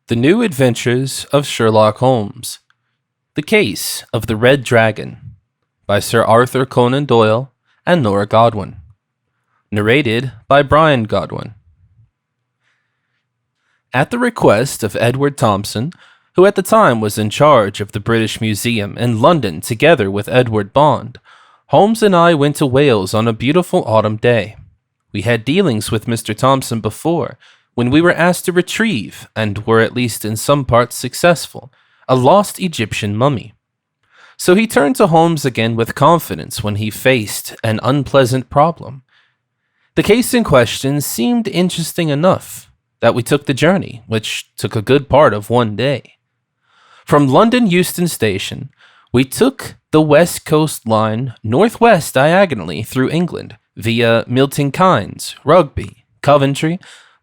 The New Adventures of Sherlock Holmes. The Case of the Red Dragon by Sir Arthur Conan Doyle and Nora Godwin. Narrated by Bryan Godwin. At the request of Edward Thompson, who at the time was in charge of the British Museum in London together with Edward Bond, Holmes and I went to Wales on a beautiful autumn day. We had dealings with Mr. Thompson before, when we were asked to retrieve, and were at least in some parts successful, a lost Egyptian mummy. So he turned to Holmes again with confidence when he faced an unpleasant problem. The case in question seemed interesting enough that we took the journey, which took a good part of one day. From London Euston Station, we took the West Coast Line northwest diagonally through England via Milton Keynes, Rugby, Coventry,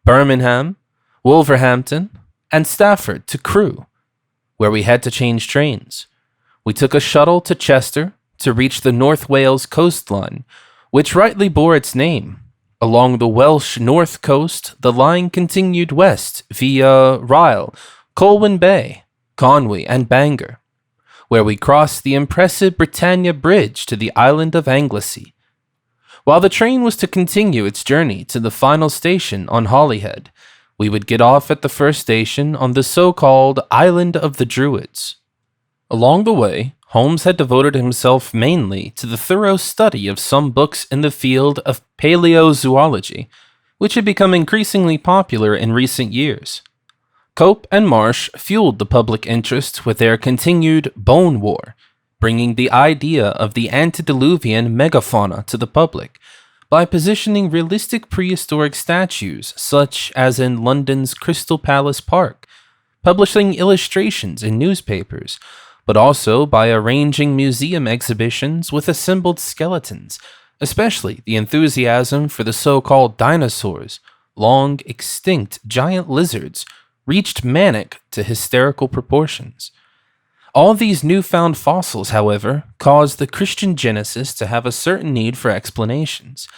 Birmingham, Wolverhampton, and Stafford to Crewe, where we had to change trains. We took a shuttle to Chester to reach the North Wales coastline, which rightly bore its name. Along the Welsh north coast, the line continued west via Rhyl, Colwyn Bay, Conwy, and Bangor, where we crossed the impressive Britannia Bridge to the island of Anglesey. While the train was to continue its journey to the final station on Holyhead, we would get off at the first station on the so-called Island of the Druids. Along the way, Holmes had devoted himself mainly to the thorough study of some books in the field of paleozoology, which had become increasingly popular in recent years. Cope and Marsh fueled the public interest with their continued Bone War, bringing the idea of the antediluvian megafauna to the public by positioning realistic prehistoric statues such as in London's Crystal Palace Park, publishing illustrations in newspapers, but also by arranging museum exhibitions with assembled skeletons, especially the enthusiasm for the so-called dinosaurs, long extinct giant lizards, reached manic to hysterical proportions. All these newfound fossils, however, caused the Christian Genesis to have a certain need for explanations.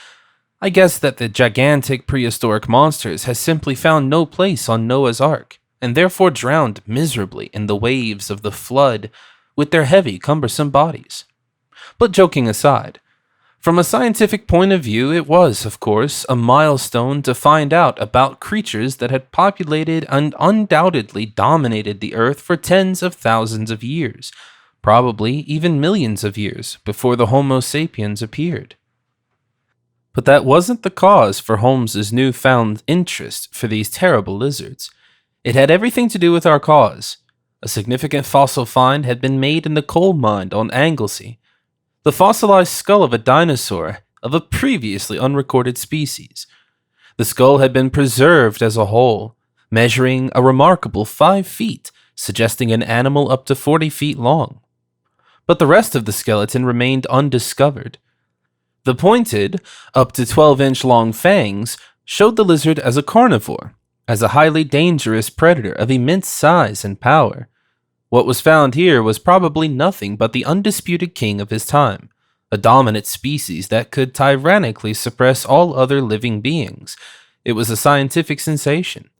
I guess that the gigantic prehistoric monsters has simply found no place on Noah's Ark, and therefore drowned miserably in the waves of the flood with their heavy, cumbersome bodies. But joking aside, from a scientific point of view, it was, of course, a milestone to find out about creatures that had populated and undoubtedly dominated the Earth for tens of thousands of years, probably even millions of years before the Homo sapiens appeared. But that wasn't the cause for Holmes's newfound interest for these terrible lizards. It had everything to do with our cause. A significant fossil find had been made in the coal mine on Anglesey. The fossilized skull of a dinosaur of a previously unrecorded species. The skull had been preserved as a whole, measuring a remarkable 5 feet, suggesting an animal up to 40 feet long. But the rest of the skeleton remained undiscovered. The pointed, up to 12-inch long fangs showed the lizard as a carnivore, as a highly dangerous predator of immense size and power. What was found here was probably nothing but the undisputed king of his time, a dominant species that could tyrannically suppress all other living beings. It was a scientific sensation.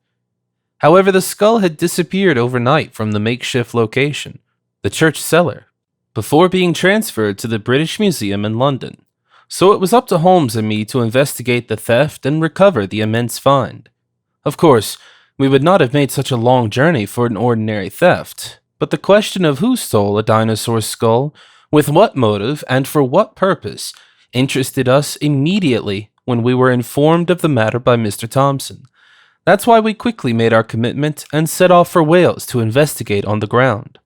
However, the skull had disappeared overnight from the makeshift location, the church cellar, before being transferred to the British Museum in London. So it was up to Holmes and me to investigate the theft and recover the immense find. Of course, we would not have made such a long journey for an ordinary theft, but the question of who stole a dinosaur skull, with what motive, and for what purpose, interested us immediately when we were informed of the matter by Mr. Thompson. That's why we quickly made our commitment and set off for Wales to investigate on the ground.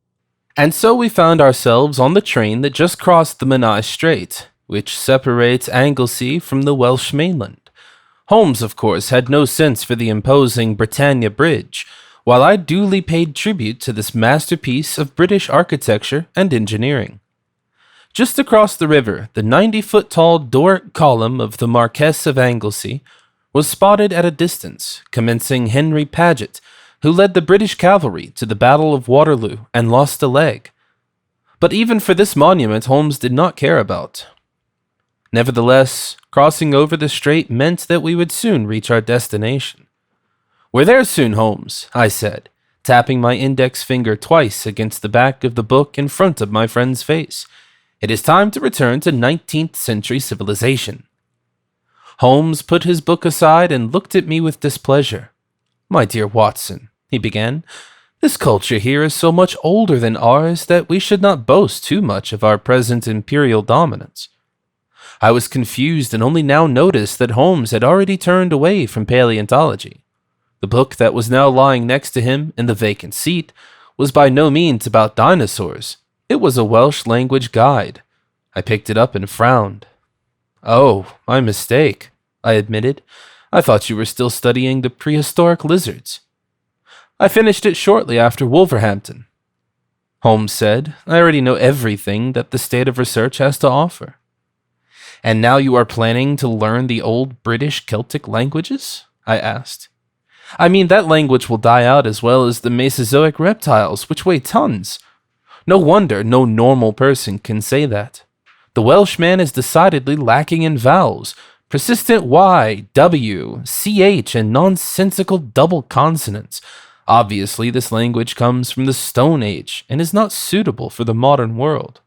And so we found ourselves on the train that just crossed the Menai Strait, which separates Anglesey from the Welsh mainland. Holmes, of course, had no sense for the imposing Britannia Bridge, while I duly paid tribute to this masterpiece of British architecture and engineering. Just across the river, the 90-foot-tall Doric column of the Marquess of Anglesey was spotted at a distance, commencing Henry Paget, who led the British cavalry to the Battle of Waterloo and lost a leg. But even for this monument Holmes did not care about. Nevertheless, crossing over the strait meant that we would soon reach our destination. "We're there soon, Holmes," I said. tapping my index finger twice against the back of the book in front of my friend's face. "It is time to return to 19th century civilization." Holmes put his book aside and looked at me with displeasure. "My dear Watson," he began, "this culture here is so much older than ours that we should not boast too much of our present imperial dominance." I was confused and only now noticed that Holmes had already turned away from paleontology. The book that was now lying next to him in the vacant seat was by no means about dinosaurs. It was a Welsh language guide. I picked it up and frowned. "Oh, my mistake," I admitted. "I thought you were still studying the prehistoric lizards." "I finished it shortly after Wolverhampton," Holmes said. "I already know everything that the state of research has to offer." "And now you are planning to learn the old British Celtic languages?" I asked. "I mean, that language will die out as well as the Mesozoic reptiles, which weigh tons. No wonder no normal person can say that. The Welshman is decidedly lacking in vowels, persistent Y, W, CH, and nonsensical double consonants. Obviously, this language comes from the Stone Age and is not suitable for the modern world."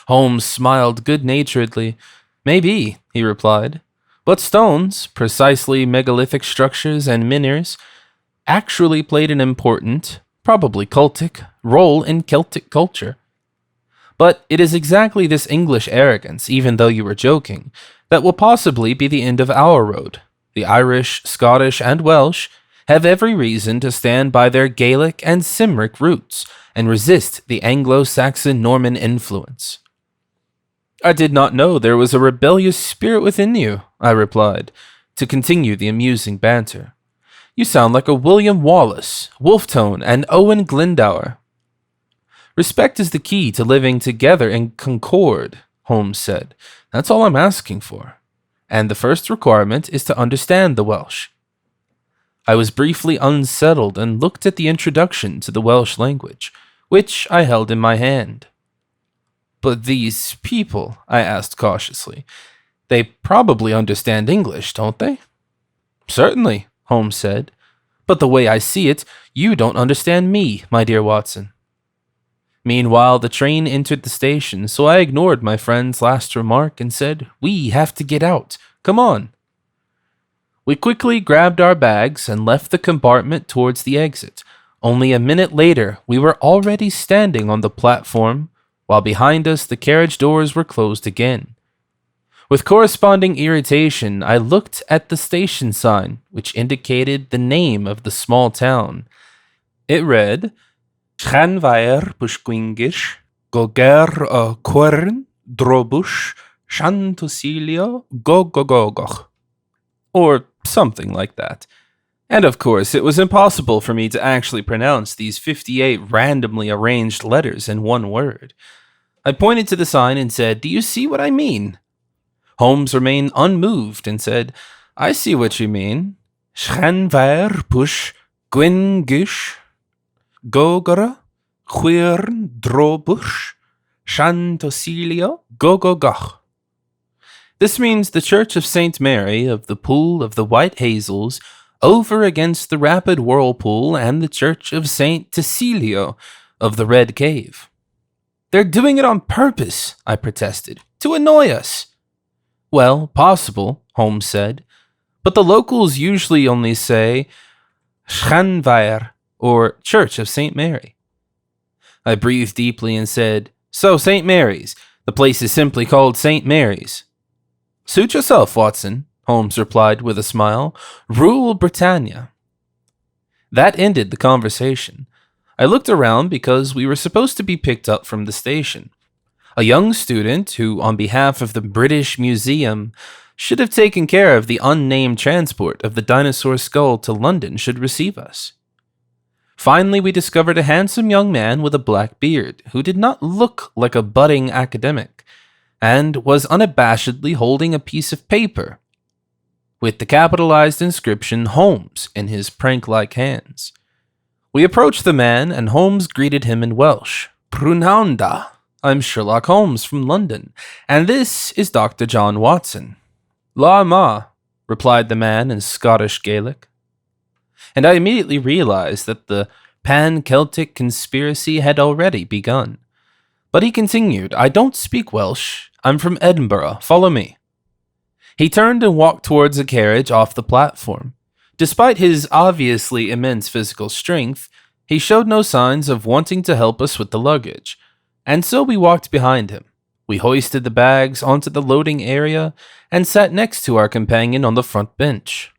Holmes smiled good-naturedly. "Maybe," he replied, "but stones, precisely megalithic structures and menhirs, actually played an important, probably cultic, role in Celtic culture. But it is exactly this English arrogance, even though you were joking, that will possibly be the end of our road. The Irish, Scottish, and Welsh have every reason to stand by their Gaelic and Cymric roots and resist the Anglo-Saxon Norman influence." "I did not know there was a rebellious spirit within you," I replied, to continue the amusing banter. "You sound like a William Wallace, Wolfe-Tone, and Owen Glendower." "Respect is the key to living together in concord," Holmes said. "That's all I'm asking for. And the first requirement is to understand the Welsh." I was briefly unsettled and looked at the introduction to the Welsh language, which I held in my hand. "But these people," I asked cautiously, "they probably understand English, don't they?" "Certainly," Holmes said. "But the way I see it, you don't understand me, my dear Watson." Meanwhile, the train entered the station, so I ignored my friend's last remark and said, "We have to get out. Come on." We quickly grabbed our bags and left the compartment towards the exit. Only a minute later, we were already standing on the platform, while behind us the carriage doors were closed again. With corresponding irritation, I looked at the station sign, which indicated the name of the small town. It read, "Llanfair Bushgwingish, Goger o Quern, Drobush, Shantosilio, Gogogogoch," or something like that. And of course, it was impossible for me to actually pronounce these 58 randomly arranged letters in one word. I pointed to the sign and said, "Do you see what I mean?" Holmes remained unmoved and said, "I see what you mean. Llanfair Bush Gwyngish, Gogora, Chwyrn Drobush, Shantosilio, Gogogoch." This means the Church of St. Mary of the Pool of the White Hazels over against the Rapid Whirlpool and the Church of St. Cecilio of the Red Cave. "They're doing it on purpose," I protested, "to annoy us." "Well, possible," Holmes said, "but the locals usually only say Llanfair, or Church of St. Mary." I breathed deeply and said, "So St. Mary's. The place is simply called St. Mary's." "Suit yourself, Watson," Holmes replied with a smile. "Rule Britannia." That ended the conversation. I looked around because we were supposed to be picked up from the station. A young student who, on behalf of the British Museum, should have taken care of the unnamed transport of the dinosaur skull to London should receive us. Finally, we discovered a handsome young man with a black beard who did not look like a budding academic and was unabashedly holding a piece of paper with the capitalized inscription Holmes in his prank-like hands. We approached the man, and Holmes greeted him in Welsh. "Prynhawn, I'm Sherlock Holmes from London, and this is Dr. John Watson." "La ma," replied the man in Scottish Gaelic. and I immediately realized that the pan-Celtic conspiracy had already begun. But he continued, "I don't speak Welsh. I'm from Edinburgh. Follow me." He turned and walked towards a carriage off the platform. Despite his obviously immense physical strength, he showed no signs of wanting to help us with the luggage, and so we walked behind him. We hoisted the bags onto the loading area and sat next to our companion on the front bench.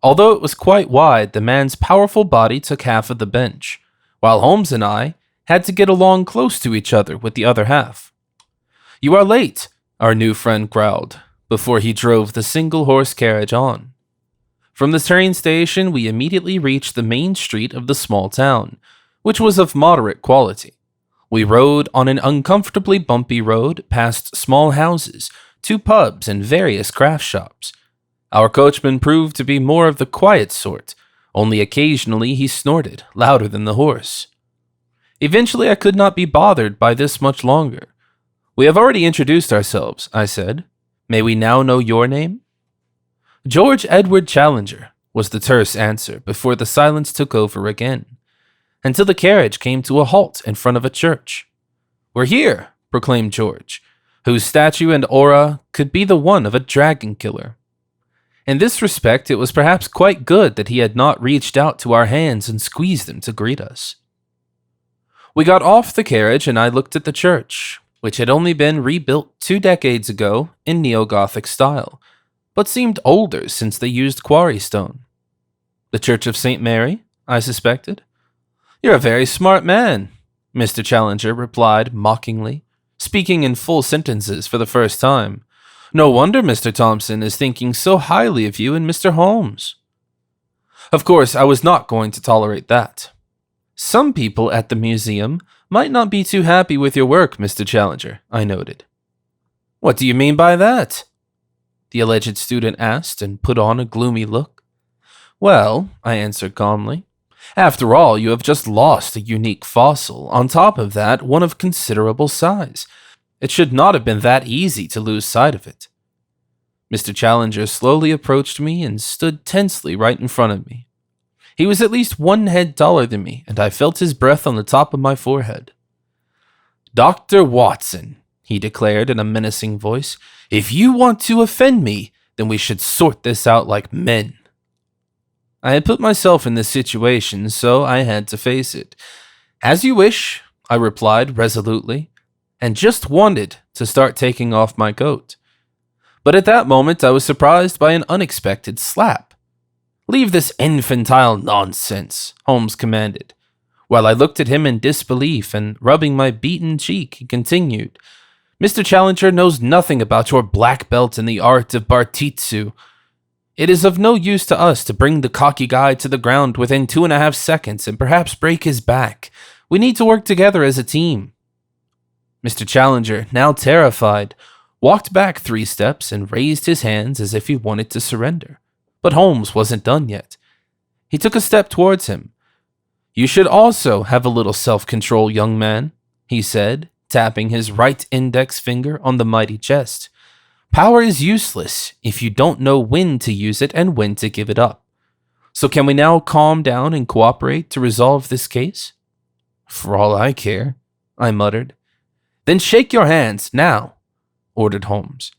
Although it was quite wide, the man's powerful body took half of the bench, while Holmes and I had to get along close to each other with the other half. "You are late," our new friend growled, before he drove the single-horse carriage on. From the train station, we immediately reached the main street of the small town, which was of moderate quality. We rode on an uncomfortably bumpy road past small houses, 2 pubs, and various craft shops. Our coachman proved to be more of the quiet sort, only occasionally he snorted, louder than the horse. Eventually, I could not be bothered by this much longer. "We have already introduced ourselves," I said. "May we now know your name?" "George Edward Challenger," was the terse answer before the silence took over again, until the carriage came to a halt in front of a church. "We're here," proclaimed George, whose statue and aura could be the one of a dragon killer. In this respect, it was perhaps quite good that he had not reached out to our hands and squeezed them to greet us. We got off the carriage and I looked at the church, which had only been rebuilt 2 decades ago in neo-Gothic style, but seemed older since they used quarry stone. "The Church of St. Mary?" I suspected. "You're a very smart man," Mr. Challenger replied mockingly, speaking in full sentences for the first time. "No wonder Mr. Thompson is thinking so highly of you and Mr. Holmes." Of course, I was not going to tolerate that. "Some people at the museum might not be too happy with your work, Mr. Challenger," I noted. "What do you mean by that?" the alleged student asked and put on a gloomy look. "Well," I answered calmly, "after all, you have just lost a unique fossil. On top of that, one of considerable size. It should not have been that easy to lose sight of it." Mr. Challenger slowly approached me and stood tensely right in front of me. He was at least 1 head taller than me, and I felt his breath on the top of my forehead. "Dr. Watson," he declared in a menacing voice, "if you want to offend me, then we should sort this out like men." I had put myself in this situation, so I had to face it. "As you wish," I replied resolutely, and just wanted to start taking off my coat. But at that moment, I was surprised by an unexpected slap. "Leave this infantile nonsense," Holmes commanded. While I looked at him in disbelief and rubbing my beaten cheek, he continued, "Mr. Challenger knows nothing about your black belt in the art of Bartitsu. It is of no use to us to bring the cocky guy to the ground within 2.5 seconds and perhaps break his back. We need to work together as a team." Mr. Challenger, now terrified, walked back 3 steps and raised his hands as if he wanted to surrender. But Holmes wasn't done yet. He took a step towards him. "You should also have a little self-control, young man," he said, tapping his right index finger on the mighty chest. "Power is useless if you don't know when to use it and when to give it up. So can we now calm down and cooperate to resolve this case?" "For all I care," I muttered. "Then shake your hands, now," ordered Holmes.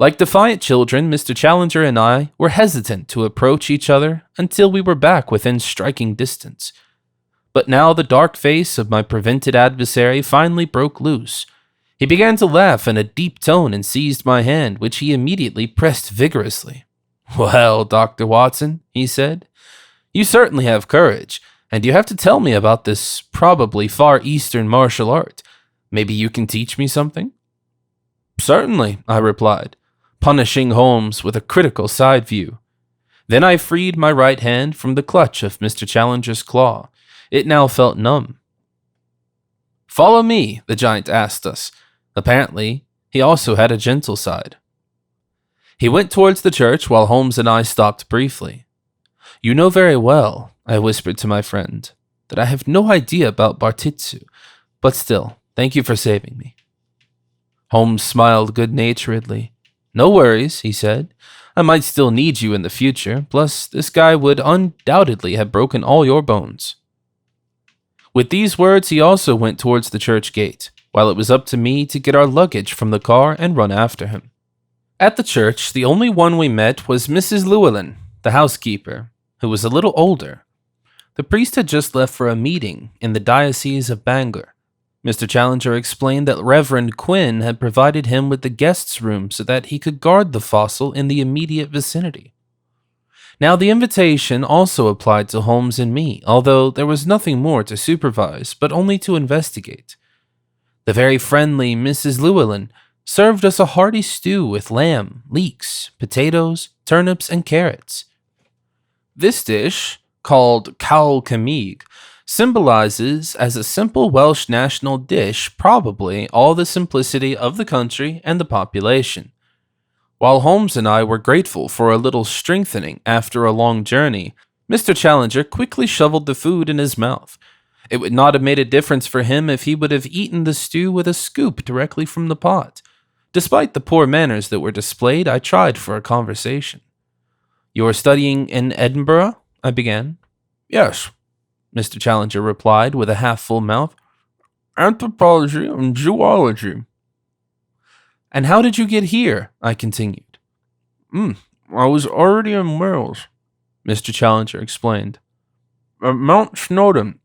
Like defiant children, Mr. Challenger and I were hesitant to approach each other until we were back within striking distance. But now the dark face of my prevented adversary finally broke loose. He began to laugh in a deep tone and seized my hand, which he immediately pressed vigorously. "Well, Dr. Watson," he said, "you certainly have courage, and you have to tell me about this probably Far Eastern martial art. Maybe you can teach me something?" "Certainly," I replied, punishing Holmes with a critical side view. Then I freed my right hand from the clutch of Mr. Challenger's claw. It now felt numb. "Follow me," the giant asked us. Apparently, he also had a gentle side. He went towards the church while Holmes and I stopped briefly. "You know very well," I whispered to my friend, "that I have no idea about Bartitsu, but still, thank you for saving me." Holmes smiled good-naturedly. "No worries," he said. I might still need you in the future, plus this guy would undoubtedly have broken all your bones." With these words, he also went towards the church gate, while it was up to me to get our luggage from the car and run after him. At the church, the only one we met was Mrs. Llewellyn, the housekeeper, who was a little older. The priest had just left for a meeting in the Diocese of Bangor. Mr. Challenger explained that Reverend Quinn had provided him with the guest's room so that he could guard the fossil in the immediate vicinity. Now, the invitation also applied to Holmes and me, although there was nothing more to supervise, but only to investigate. The very friendly Mrs. Llewellyn served us a hearty stew with lamb, leeks, potatoes, turnips, and carrots. This dish, called cawl camig, symbolizes as a simple Welsh national dish probably all the simplicity of the country and the population. While Holmes and I were grateful for a little strengthening after a long journey, Mr. Challenger quickly shoveled the food in his mouth. It would not have made a difference for him if he would have eaten the stew with a scoop directly from the pot. Despite the poor manners that were displayed, I tried for a conversation. "You are studying in Edinburgh?" I began. "Yes," Mr. Challenger replied with a half-full mouth. "Anthropology and zoology." "And how did you get here?" I continued. "I was already in Wales," Mr. Challenger explained. "At Mount Snowdon,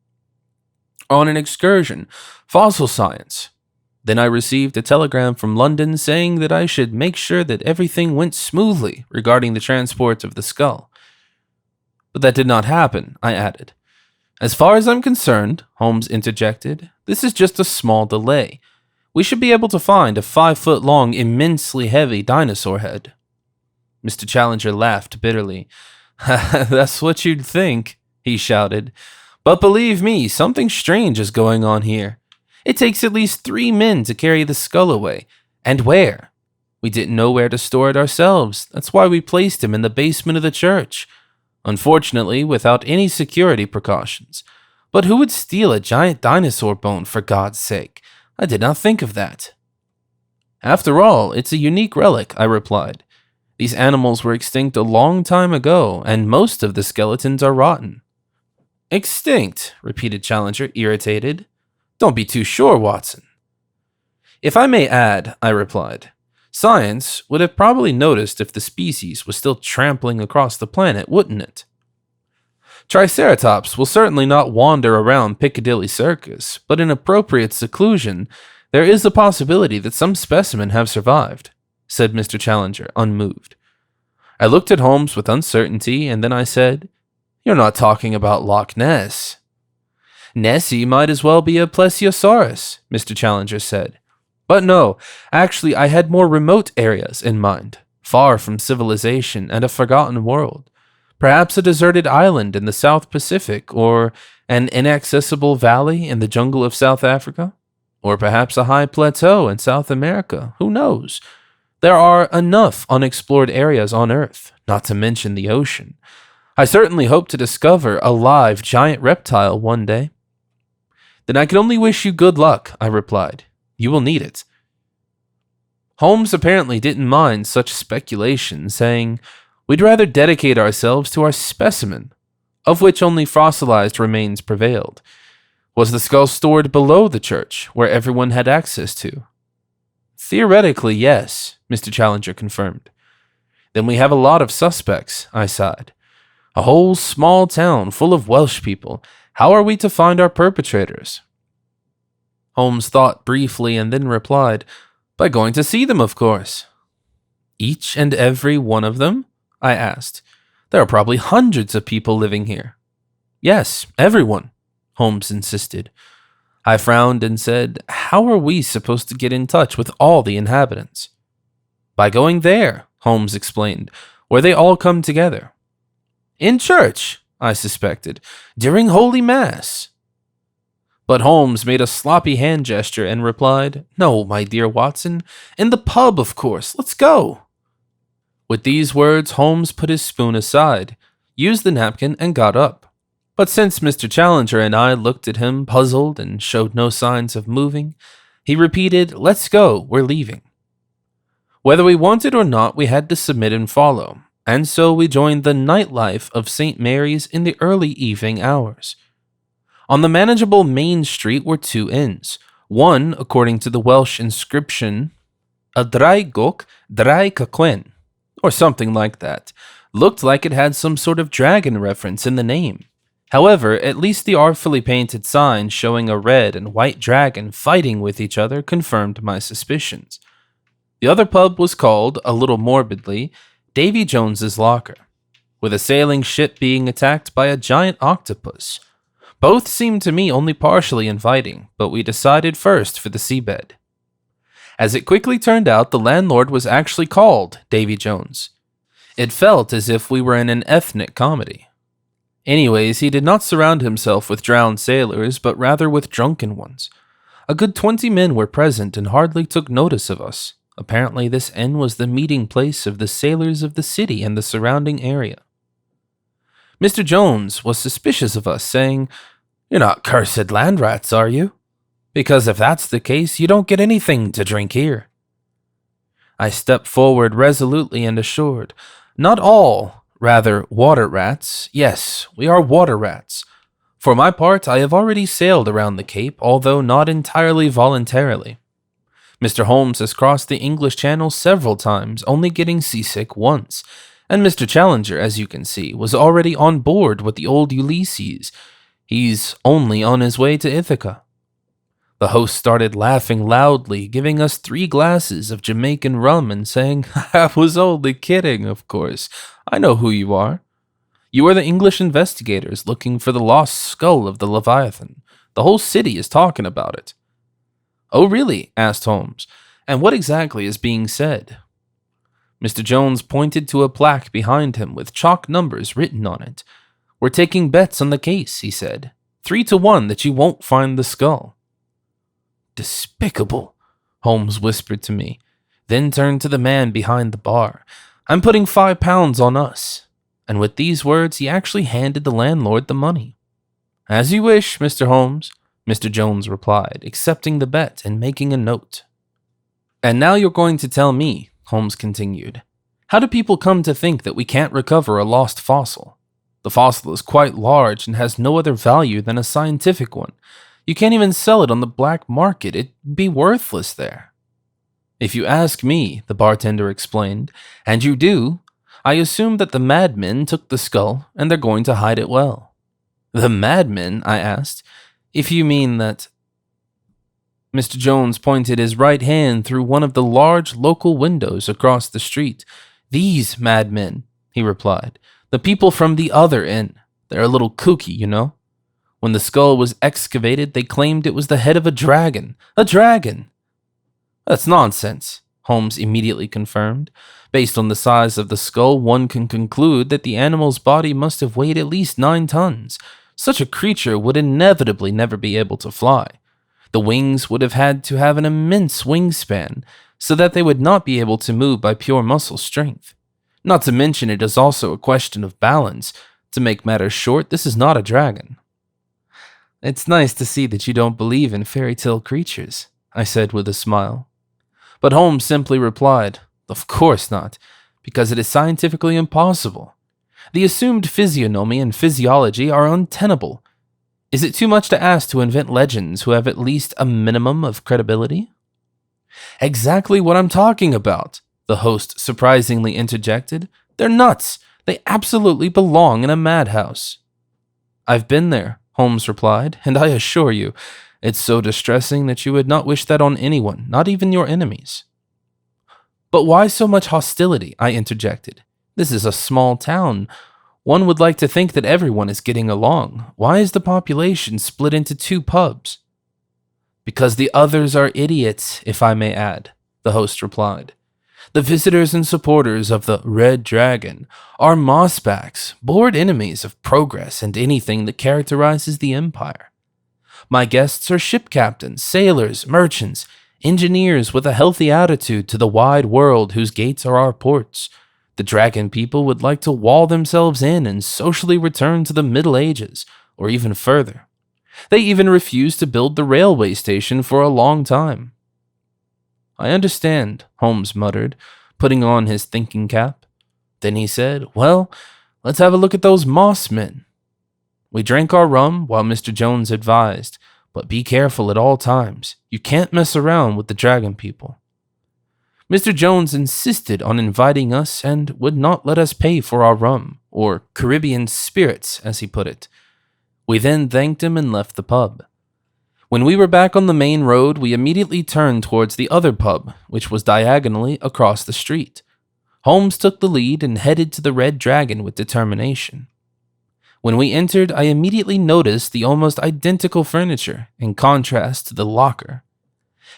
on an excursion, fossil science. Then I received a telegram from London saying that I should make sure that everything went smoothly regarding the transport of the skull. But that did not happen," I added. "As far as I'm concerned," Holmes interjected, "this is just a small delay. We should be able to find a 5-foot-long, immensely heavy dinosaur head." Mr. Challenger laughed bitterly. "That's what you'd think," he shouted. "But believe me, something strange is going on here. It takes at least 3 men to carry the skull away. And where? We didn't know where to store it ourselves. That's why we placed him in the basement of the church. Unfortunately, without any security precautions. But who would steal a giant dinosaur bone, for God's sake? I did not think of that." "After all, it's a unique relic," I replied. "These animals were extinct a long time ago, and most of the skeletons are rotten." "Extinct," repeated Challenger, irritated. "Don't be too sure, Watson." "If I may add," I replied, "science would have probably noticed if the species was still trampling across the planet, wouldn't it? Triceratops will certainly not wander around Piccadilly Circus, but in appropriate seclusion, there is a possibility that some specimen have survived," said Mr. Challenger, unmoved. I looked at Holmes with uncertainty, and then I said, "You're not talking about Loch Ness?" "Nessie might as well be a plesiosaurus," Mr. Challenger said. "But no, actually I had more remote areas in mind, far from civilization and a forgotten world. Perhaps a deserted island in the South Pacific, or an inaccessible valley in the jungle of South Africa, or perhaps a high plateau in South America. Who knows? There are enough unexplored areas on Earth, not to mention the ocean. I certainly hope to discover a live giant reptile one day." "Then I can only wish you good luck," I replied. "You will need it." Holmes apparently didn't mind such speculation, saying, "We'd rather dedicate ourselves to our specimen, of which only fossilized remains prevailed. Was the skull stored below the church, where everyone had access to?" "Theoretically, yes," Mr. Challenger confirmed. "Then we have a lot of suspects," I sighed. "A whole small town full of Welsh people. How are we to find our perpetrators?" Holmes thought briefly and then replied, "By going to see them, of course." "Each and every one of them?" I asked. "There are probably hundreds of people living here." "Yes, everyone," Holmes insisted. I frowned and said, "How are we supposed to get in touch with all the inhabitants?" "By going there," Holmes explained, "where they all come together." "In church," I suspected, "during Holy Mass." But Holmes made a sloppy hand gesture and replied, "No, my dear Watson, in the pub, of course. Let's go." With these words, Holmes put his spoon aside, used the napkin, and got up. But since Mr. Challenger and I looked at him puzzled and showed no signs of moving, he repeated, "Let's go, we're leaving." Whether we wanted or not, we had to submit and follow, and so we joined the nightlife of St. Mary's in the early evening hours. On the manageable main street were two inns. One, according to the Welsh inscription, a Draigok Draicacwen, or something like that, looked like it had some sort of dragon reference in the name. However, at least the artfully painted sign showing a red and white dragon fighting with each other confirmed my suspicions. The other pub was called, a little morbidly, Davy Jones's Locker, with a sailing ship being attacked by a giant octopus. Both seemed to me only partially inviting, but we decided first for the seabed. As it quickly turned out, the landlord was actually called Davy Jones. It felt as if we were in an ethnic comedy. Anyways, he did not surround himself with drowned sailors, but rather with drunken ones. A good 20 men were present and hardly took notice of us. Apparently, this inn was the meeting place of the sailors of the city and the surrounding area. Mr. Jones was suspicious of us, saying, "You're not cursed land rats, are you? Because if that's the case, you don't get anything to drink here." I stepped forward resolutely and assured, "Not all, rather water rats. Yes, we are water rats. For my part, I have already sailed around the Cape, although not entirely voluntarily. Mr. Holmes has crossed the English Channel several times, only getting seasick once, and Mr. Challenger, as you can see, was already on board with the old Ulysses. He's only on his way to Ithaca." The host started laughing loudly, giving us 3 glasses of Jamaican rum and saying, "I was only kidding, of course. I know who you are. You are the English investigators looking for the lost skull of the Leviathan. The whole city is talking about it." "Oh, really?" asked Holmes. "And what exactly is being said?" Mr. Jones pointed to a plaque behind him with chalk numbers written on it. "We're taking bets on the case," he said. 3 to 1 that you won't find the skull." "Despicable," Holmes whispered to me, then turned to the man behind the bar. "I'm putting £5 on us." And with these words, he actually handed the landlord the money. "As you wish, Mr. Holmes," Mr. Jones replied, accepting the bet and making a note. "And now you're going to tell me," Holmes continued, "how do people come to think that we can't recover a lost fossil? The fossil is quite large and has no other value than a scientific one. You can't even sell it on the black market. It'd be worthless there." "If you ask me," the bartender explained, "and you do, I assume that the madmen took the skull and they're going to hide it well." "The madmen?" I asked. "If you mean that—" Mr. Jones pointed his right hand through one of the large local windows across the street. "These madmen," he replied. "The people from the other inn. They're a little kooky, you know. When the skull was excavated, they claimed it was the head of a dragon. A dragon!" "That's nonsense," Holmes immediately confirmed. "Based on the size of the skull, one can conclude that the animal's body must have weighed at least 9 tons. Such a creature would inevitably never be able to fly. The wings would have had to have an immense wingspan, so that they would not be able to move by pure muscle strength. Not to mention it is also a question of balance. To make matters short, this is not a dragon." "It's nice to see that you don't believe in fairy tale creatures," I said with a smile. But Holmes simply replied, "Of course not, because it is scientifically impossible. The assumed physiognomy and physiology are untenable. Is it too much to ask to invent legends who have at least a minimum of credibility?" "Exactly what I'm talking about," the host surprisingly interjected. "They're nuts. They absolutely belong in a madhouse." "I've been there," Holmes replied, "and I assure you, it's so distressing that you would not wish that on anyone, not even your enemies." "But why so much hostility?" I interjected. "This is a small town. One would like to think that everyone is getting along. Why is the population split into 2 pubs?" "Because the others are idiots, if I may add," the host replied. "The visitors and supporters of the Red Dragon are mossbacks, bored enemies of progress and anything that characterizes the empire. My guests are ship captains, sailors, merchants, engineers with a healthy attitude to the wide world whose gates are our ports. The dragon people would like to wall themselves in and socially return to the Middle Ages, or even further. They even refused to build the railway station for a long time." "I understand," Holmes muttered, putting on his thinking cap. Then he said, "Well, let's have a look at those moss men." We drank our rum while Mr. Jones advised, "But be careful at all times. You can't mess around with the dragon people." Mr. Jones insisted on inviting us and would not let us pay for our rum, or Caribbean spirits, as he put it. We then thanked him and left the pub. When we were back on the main road, we immediately turned towards the other pub, which was diagonally across the street. Holmes took the lead and headed to the Red Dragon with determination. When we entered, I immediately noticed the almost identical furniture, in contrast to the locker.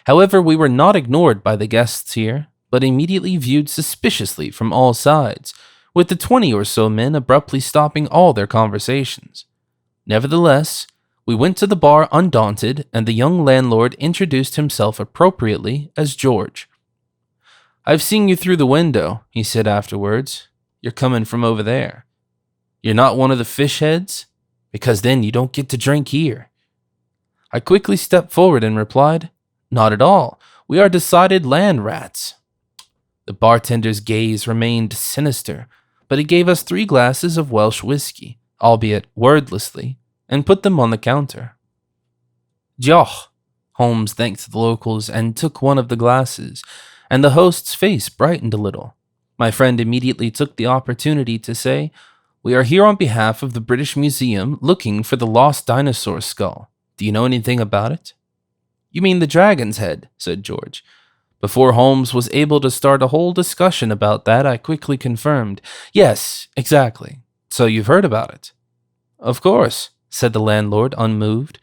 However, we were not ignored by the guests here, but immediately viewed suspiciously from all sides, with the 20 or so men abruptly stopping all their conversations. Nevertheless, we went to the bar undaunted, and the young landlord introduced himself appropriately as George. "I've seen you through the window," he said afterwards. "You're coming from over there. You're not one of the fish heads? Because then you don't get to drink here." I quickly stepped forward and replied, "Not at all. We are decided land rats." The bartender's gaze remained sinister, but he gave us 3 glasses of Welsh whiskey, albeit wordlessly, and put them on the counter. "Joch," Holmes thanked the locals and took one of the glasses, and the host's face brightened a little. My friend immediately took the opportunity to say, "We are here on behalf of the British Museum looking for the lost dinosaur skull. Do you know anything about it?" "You mean the dragon's head," said George. Before Holmes was able to start a whole discussion about that, I quickly confirmed, "Yes, exactly. So you've heard about it?" "Of course," said the landlord, unmoved.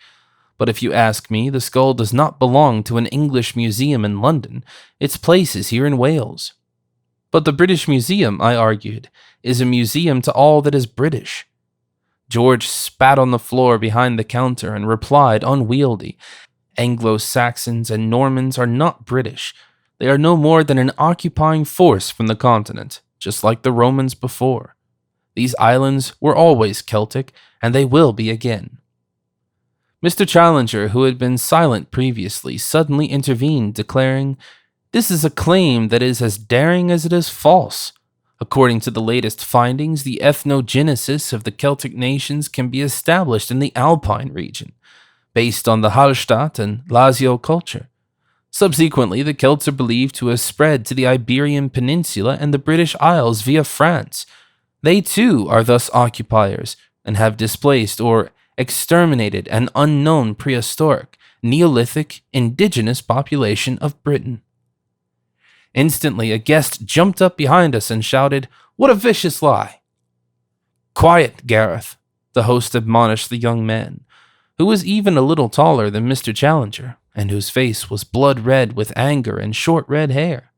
"But if you ask me, the skull does not belong to an English museum in London. Its place is here in Wales." "But the British Museum," I argued, "is a museum to all that is British." George spat on the floor behind the counter and replied, unwieldy, "Anglo-Saxons and Normans are not British. They are no more than an occupying force from the continent, just like the Romans before. These islands were always Celtic, and they will be again." Mr. Challenger, who had been silent previously, suddenly intervened, declaring, "This is a claim that is as daring as it is false. According to the latest findings, the ethnogenesis of the Celtic nations can be established in the Alpine region, based on the Hallstatt and Lazio culture. Subsequently, the Celts are believed to have spread to the Iberian Peninsula and the British Isles via France. They too are thus occupiers, and have displaced or exterminated an unknown prehistoric, Neolithic, indigenous population of Britain." Instantly, a guest jumped up behind us and shouted, "What a vicious lie!" "Quiet, Gareth," the host admonished the young man, who was even a little taller than Mr. Challenger, and whose face was blood red with anger and short red hair.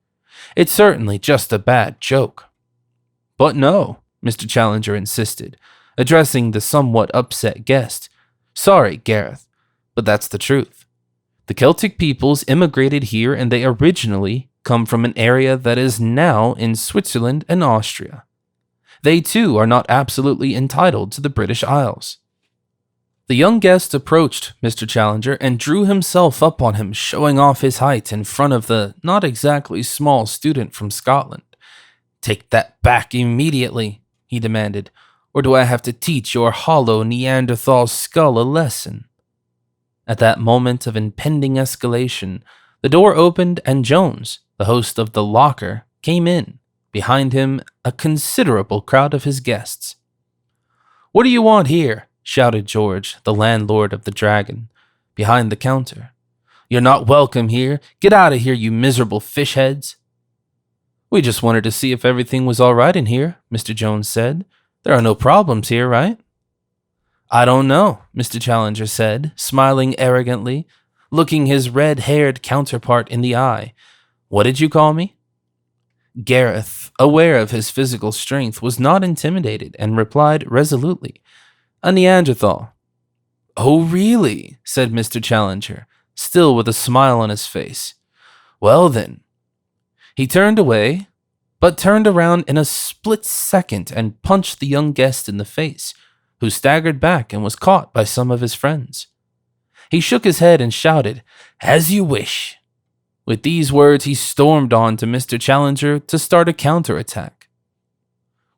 "It's certainly just a bad joke." "But no," Mr. Challenger insisted, addressing the somewhat upset guest. "Sorry, Gareth, but that's the truth. The Celtic peoples immigrated here, and they originally come from an area that is now in Switzerland and Austria. They too are not absolutely entitled to the British Isles." The young guest approached Mr. Challenger and drew himself up on him, showing off his height in front of the not exactly small student from Scotland. "Take that back immediately," he demanded, "or do I have to teach your hollow Neanderthal skull a lesson?" At that moment of impending escalation, the door opened and Jones, the host of the locker, came in, behind him a considerable crowd of his guests. "What do you want here?" shouted George, the landlord of the Dragon, behind the counter. "You're not welcome here. Get out of here, you miserable fish heads." "We just wanted to see if everything was all right in here," Mr. Jones said. "There are no problems here, right?" "I don't know," Mr. Challenger said, smiling arrogantly, looking his red-haired counterpart in the eye. "What did you call me?" Gareth, aware of his physical strength, was not intimidated and replied resolutely, "A Neanderthal." "Oh, really?" said Mr. Challenger, still with a smile on his face. "Well then." He turned away, but turned around in a split second and punched the young guest in the face, who staggered back and was caught by some of his friends. He shook his head and shouted, "As you wish." With these words, he stormed on to Mr. Challenger to start a counterattack.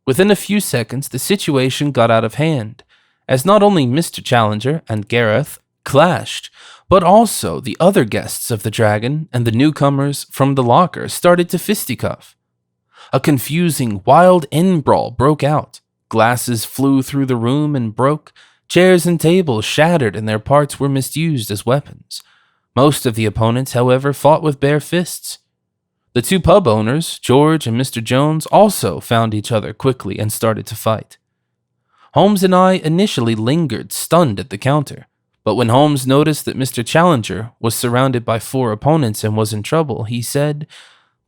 Within a few seconds, the situation got out of hand, as not only Mr. Challenger and Gareth clashed, but also the other guests of the dragon and the newcomers from the locker started to fisticuff. A confusing, wild in-brawl broke out. Glasses flew through the room and broke. Chairs and tables shattered and their parts were misused as weapons. Most of the opponents, however, fought with bare fists. The two pub owners, George and Mr. Jones, also found each other quickly and started to fight. Holmes and I initially lingered, stunned at the counter, but when Holmes noticed that Mr. Challenger was surrounded by 4 opponents and was in trouble, he said,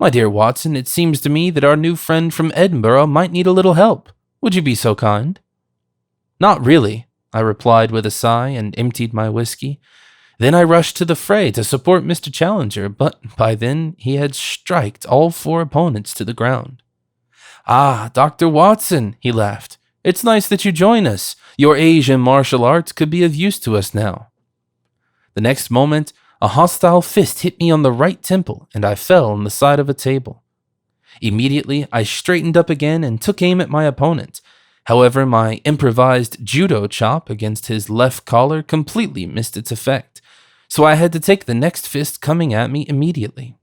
"My dear Watson, it seems to me that our new friend from Edinburgh might need a little help. Would you be so kind?" "Not really," I replied with a sigh and emptied my whiskey. Then I rushed to the fray to support Mr. Challenger, but by then he had striked all 4 opponents to the ground. "Ah, Dr. Watson," he laughed. "It's nice that you join us. Your Asian martial arts could be of use to us now." The next moment, a hostile fist hit me on the right temple, and I fell on the side of a table. Immediately, I straightened up again and took aim at my opponent. However, my improvised judo chop against his left collar completely missed its effect, so I had to take the next fist coming at me immediately.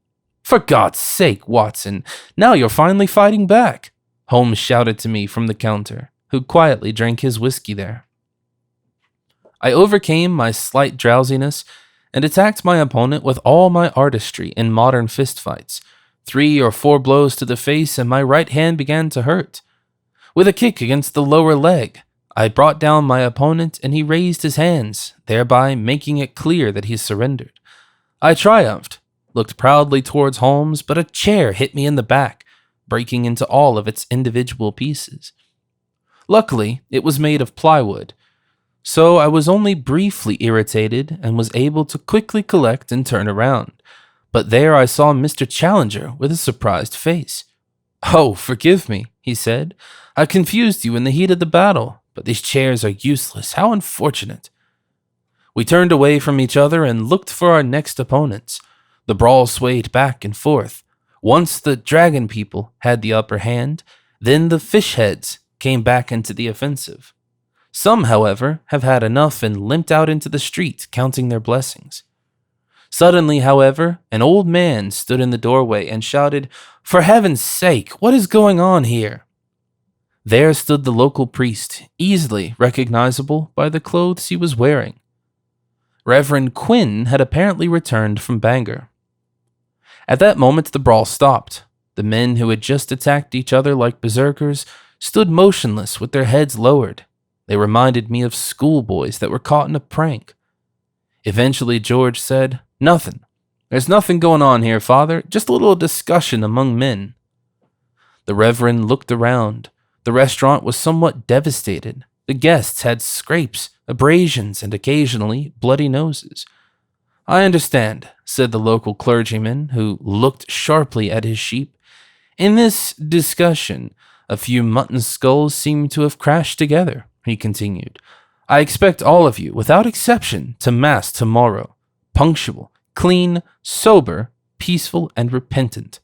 "For God's sake, Watson, now you're finally fighting back," Holmes shouted to me from the counter, who quietly drank his whiskey there. I overcame my slight drowsiness and attacked my opponent with all my artistry in modern fistfights. 3 or 4 blows to the face and my right hand began to hurt. With a kick against the lower leg, I brought down my opponent and he raised his hands, thereby making it clear that he surrendered. I triumphed, looked proudly towards Holmes, but a chair hit me in the back, breaking into all of its individual pieces. Luckily, it was made of plywood, so I was only briefly irritated and was able to quickly collect and turn around. But there I saw Mr. Challenger with a surprised face. "Oh, forgive me," he said. "I confused you in the heat of the battle, but these chairs are useless. How unfortunate." We turned away from each other and looked for our next opponents. The brawl swayed back and forth. Once the dragon people had the upper hand, then the fish heads came back into the offensive. Some, however, have had enough and limped out into the street, counting their blessings. Suddenly, however, an old man stood in the doorway and shouted, "For heaven's sake, what is going on here?" There stood the local priest, easily recognizable by the clothes he was wearing. Reverend Quinn had apparently returned from Bangor. At that moment, the brawl stopped. The men who had just attacked each other like berserkers stood motionless with their heads lowered. They reminded me of schoolboys that were caught in a prank. Eventually, George said, "Nothing. There's nothing going on here, Father. Just a little discussion among men." The Reverend looked around. The restaurant was somewhat devastated. The guests had scrapes, abrasions, and occasionally bloody noses. "I understand," said the local clergyman, who looked sharply at his sheep. "In this discussion, a few mutton skulls seem to have crashed together," he continued. "I expect all of you, without exception, to Mass tomorrow, punctual, clean, sober, peaceful, and repentant."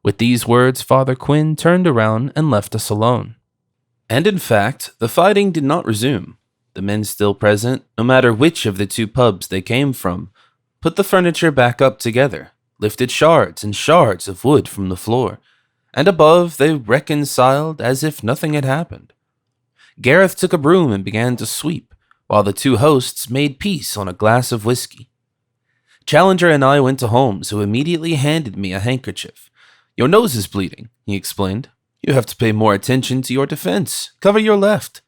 With these words, Father Quinn turned around and left us alone. And in fact, the fighting did not resume. The men still present, no matter which of the 2 pubs they came from, put the furniture back up together, lifted shards and shards of wood from the floor, and above they reconciled as if nothing had happened. Gareth took a broom and began to sweep, while the 2 hosts made peace on a glass of whiskey. Challenger and I went to Holmes, who immediately handed me a handkerchief. "Your nose is bleeding," he explained. "You have to pay more attention to your defense. Cover your left."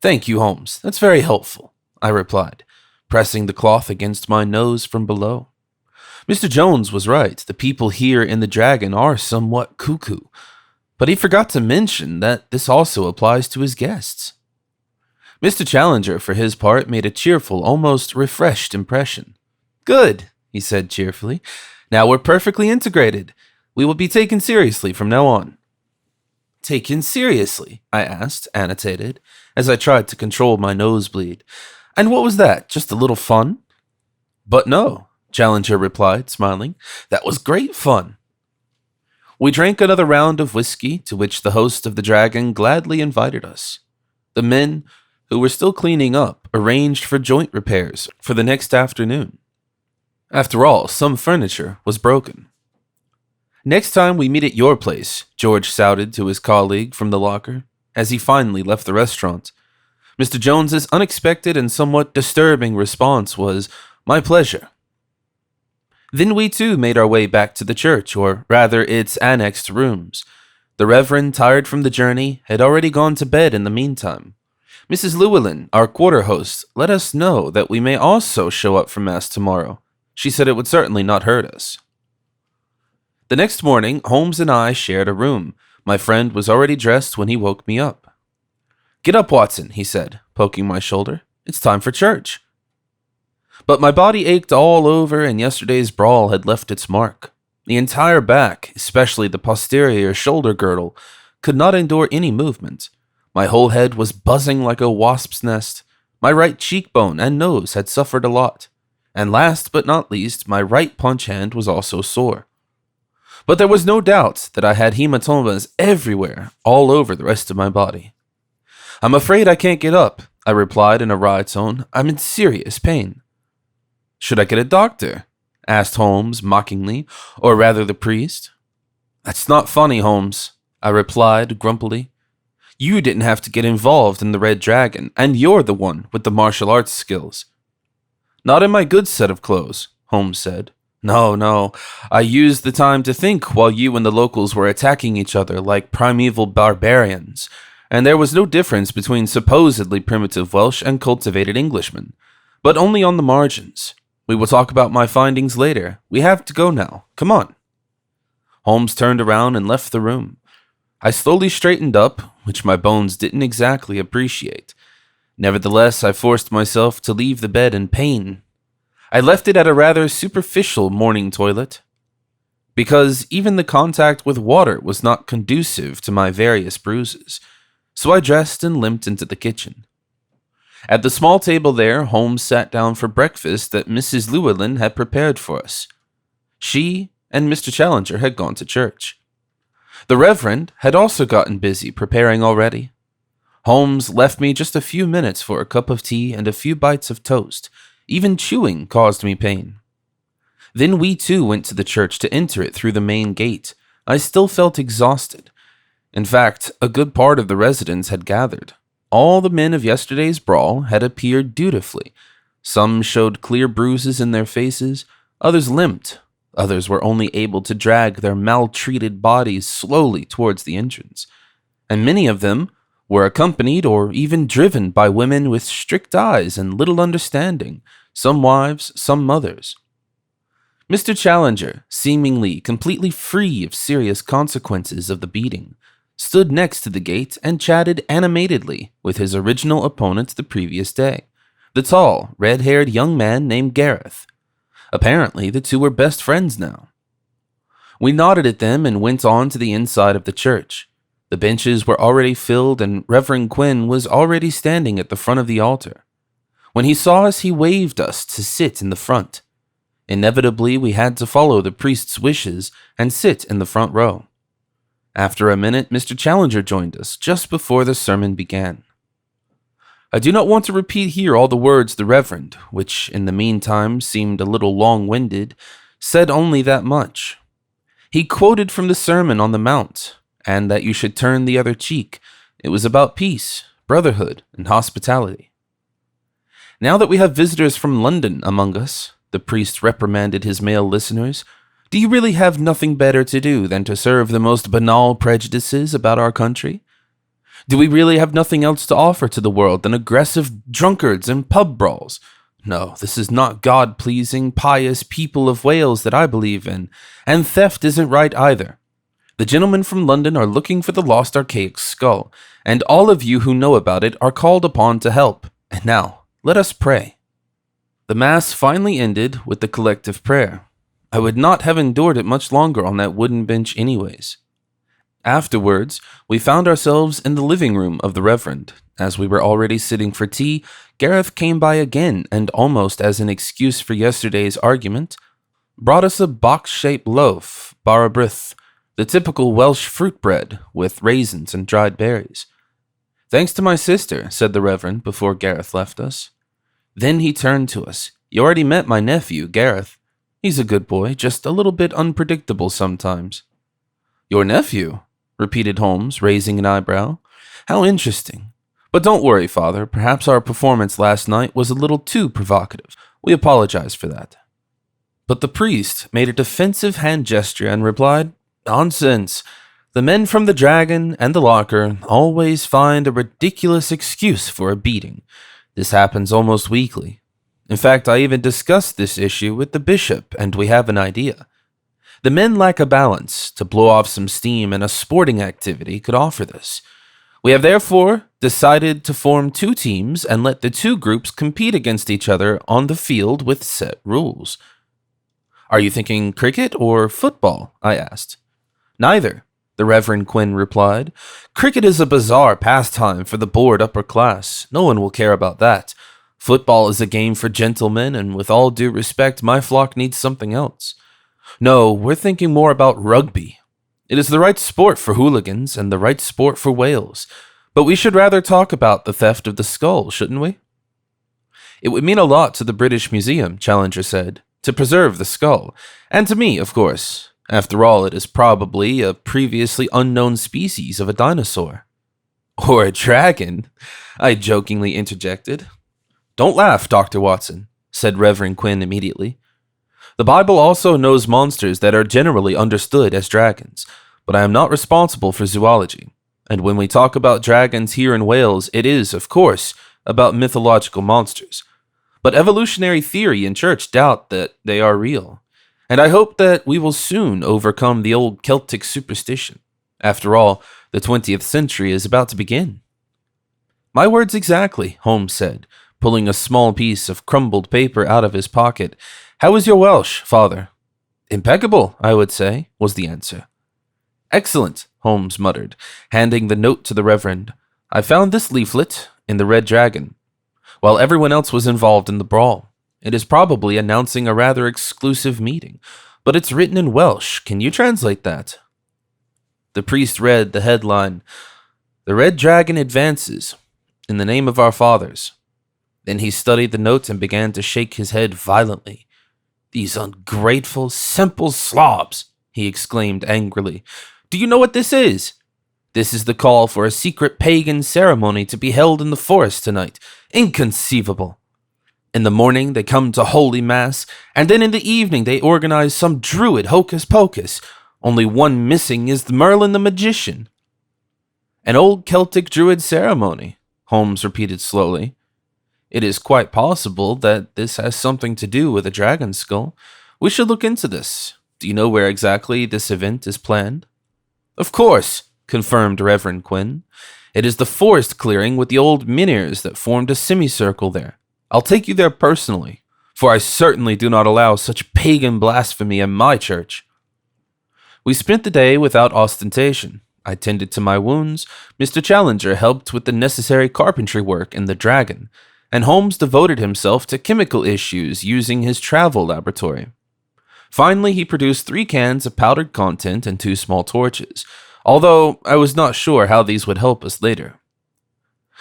"Thank you, Holmes. That's very helpful," I replied, pressing the cloth against my nose from below. Mr. Jones was right. The people here in the Dragon are somewhat cuckoo, but he forgot to mention that this also applies to his guests. Mr. Challenger, for his part, made a cheerful, almost refreshed impression. "Good," he said cheerfully. "Now we're perfectly integrated. We will be taken seriously from now on." "Taken seriously?" I asked, annotated, as I tried to control my nosebleed. "And what was that? Just a little fun?" "But no. Challenger replied, smiling. "That was great fun." We drank another round of whiskey, to which the host of the Dragon gladly invited us. The men, who were still cleaning up, arranged for joint repairs for the next afternoon. After all, some furniture was broken. "Next time we meet at your place," George shouted to his colleague from the locker, as he finally left the restaurant. Mr. Jones's unexpected and somewhat disturbing response was, "My pleasure." Then we too made our way back to the church, or rather its annexed rooms. The Reverend, tired from the journey, had already gone to bed in the meantime. Mrs. Llewellyn, our quarter host, let us know that we may also show up for Mass tomorrow. She said it would certainly not hurt us. The next morning, Holmes and I shared a room. My friend was already dressed when he woke me up. "Get up, Watson," he said, poking my shoulder. "It's time for church." But my body ached all over, and yesterday's brawl had left its mark. The entire back, especially the posterior shoulder girdle, could not endure any movement. My whole head was buzzing like a wasp's nest. My right cheekbone and nose had suffered a lot. And last but not least, my right punch hand was also sore. But there was no doubt that I had hematomas everywhere, all over the rest of my body. "I'm afraid I can't get up," I replied in a wry tone. "I'm in serious pain." "Should I get a doctor?" asked Holmes mockingly, or rather the priest. "That's not funny, Holmes," I replied grumpily. "You didn't have to get involved in the Red Dragon, and you're the one with the martial arts skills." "Not in my good set of clothes," Holmes said. No, I used the time to think while you and the locals were attacking each other like primeval barbarians, and there was no difference between supposedly primitive Welsh and cultivated Englishmen, but only on the margins. We will talk about my findings later. We have to go now. Come on." Holmes turned around and left the room. I slowly straightened up, which my bones didn't exactly appreciate. Nevertheless, I forced myself to leave the bed in pain. I left it at a rather superficial morning toilet, because even the contact with water was not conducive to my various bruises, so I dressed and limped into the kitchen. At the small table there, Holmes sat down for breakfast that Mrs. Llewellyn had prepared for us. She and Mr. Challenger had gone to church. The Reverend had also gotten busy preparing already. Holmes left me just a few minutes for a cup of tea and a few bites of toast. Even chewing caused me pain. Then we too went to the church to enter it through the main gate. I still felt exhausted. In fact, a good part of the residents had gathered. All the men of yesterday's brawl had appeared dutifully. Some showed clear bruises in their faces, others limped, others were only able to drag their maltreated bodies slowly towards the entrance, and many of them were accompanied or even driven by women with strict eyes and little understanding, some wives, some mothers. Mr. Challenger, seemingly completely free of serious consequences of the beating, stood next to the gate and chatted animatedly with his original opponent the previous day, the tall, red-haired young man named Gareth. Apparently, the two were best friends now. We nodded at them and went on to the inside of the church. The benches were already filled, and Reverend Quinn was already standing at the front of the altar. When he saw us, he waved us to sit in the front. Inevitably, we had to follow the priest's wishes and sit in the front row. After a minute, Mr. Challenger joined us just before the sermon began. I do not want to repeat here all the words the Reverend, which in the meantime seemed a little long-winded, said only that much. He quoted from the Sermon on the Mount, and that you should turn the other cheek. It was about peace, brotherhood, and hospitality. "Now that we have visitors from London among us," the priest reprimanded his male listeners, "do you really have nothing better to do than to serve the most banal prejudices about our country? Do we really have nothing else to offer to the world than aggressive drunkards and pub brawls? No, this is not God-pleasing, pious people of Wales that I believe in, and theft isn't right either. The gentlemen from London are looking for the lost archaic skull, and all of you who know about it are called upon to help. And now, let us pray." The Mass finally ended with the collective prayer. I would not have endured it much longer on that wooden bench anyways. Afterwards, we found ourselves in the living room of the Reverend. As we were already sitting for tea, Gareth came by again and, almost as an excuse for yesterday's argument, brought us a box-shaped loaf, barabrith, the typical Welsh fruit bread with raisins and dried berries. "Thanks to my sister," said the Reverend before Gareth left us. Then he turned to us. "You already met my nephew, Gareth. He's a good boy, just a little bit unpredictable sometimes." "Your nephew?" repeated Holmes, raising an eyebrow. "How interesting. But don't worry, Father. Perhaps our performance last night was a little too provocative. We apologize for that." But the priest made a defensive hand gesture and replied, "Nonsense. The men from the Dragon and the Locker always find a ridiculous excuse for a beating. This happens almost weekly. In fact, I even discussed this issue with the bishop, and we have an idea. The men lack a balance. To blow off some steam, and a sporting activity could offer this. We have therefore decided to form two teams and let the two groups compete against each other on the field with set rules." "Are you thinking cricket or football?" I asked. "Neither," the Reverend Quinn replied. "Cricket is a bizarre pastime for the bored upper class. No one will care about that. Football is a game for gentlemen, and with all due respect, my flock needs something else. No, we're thinking more about rugby. It is the right sport for hooligans and the right sport for whales. But we should rather talk about the theft of the skull, shouldn't we?" "It would mean a lot to the British Museum," Challenger said, "to preserve the skull. And to me, of course. After all, it is probably a previously unknown species of a dinosaur." "Or a dragon," I jokingly interjected. "Don't laugh, Dr. Watson," said Reverend Quinn immediately. "The Bible also knows monsters that are generally understood as dragons, but I am not responsible for zoology. And when we talk about dragons here in Wales, it is, of course, about mythological monsters. But evolutionary theory and church doubt that they are real. And I hope that we will soon overcome the old Celtic superstition. After all, the 20th century is about to begin." "My words exactly," Holmes said, pulling a small piece of crumbled paper out of his pocket. "How is your Welsh, Father?" "Impeccable, I would say," was the answer. "Excellent," Holmes muttered, handing the note to the Reverend. "I found this leaflet in the Red Dragon, while everyone else was involved in the brawl. It is probably announcing a rather exclusive meeting, but it's written in Welsh. Can you translate that?" The priest read the headline, "The Red Dragon advances, in the name of our fathers." Then he studied the note and began to shake his head violently. "These ungrateful, simple slobs!" he exclaimed angrily. "Do you know what this is? This is the call for a secret pagan ceremony to be held in the forest tonight. Inconceivable! In the morning they come to Holy Mass, and then in the evening they organize some druid hocus-pocus. Only one missing is Merlin the magician." "An old Celtic druid ceremony," Holmes repeated slowly. "It is quite possible that this has something to do with a dragon skull. We should look into this. Do you know where exactly this event is planned?" "Of course," confirmed Reverend Quinn. "It is the forest clearing with the old Minirs that formed a semicircle there. I'll take you there personally, for I certainly do not allow such pagan blasphemy in my church." We spent the day without ostentation. I tended to my wounds, Mr. Challenger helped with the necessary carpentry work in the Dragon, and Holmes devoted himself to chemical issues using his travel laboratory. Finally, he produced 3 cans of powdered content and 2 small torches, although I was not sure how these would help us later.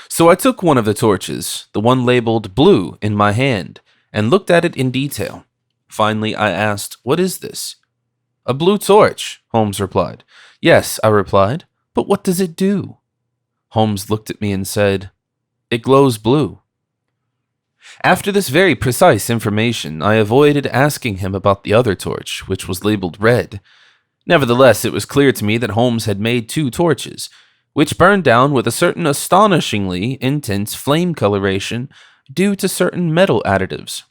So I took one of the torches, the one labeled blue, in my hand, and looked at it in detail. Finally, I asked, "What is this?" "A blue torch," Holmes replied. "Yes," I replied, "but what does it do?" Holmes looked at me and said, "It glows blue." After this very precise information, I avoided asking him about the other torch, which was labeled red. Nevertheless, it was clear to me that Holmes had made 2 torches, which burned down with a certain astonishingly intense flame coloration due to certain metal additives.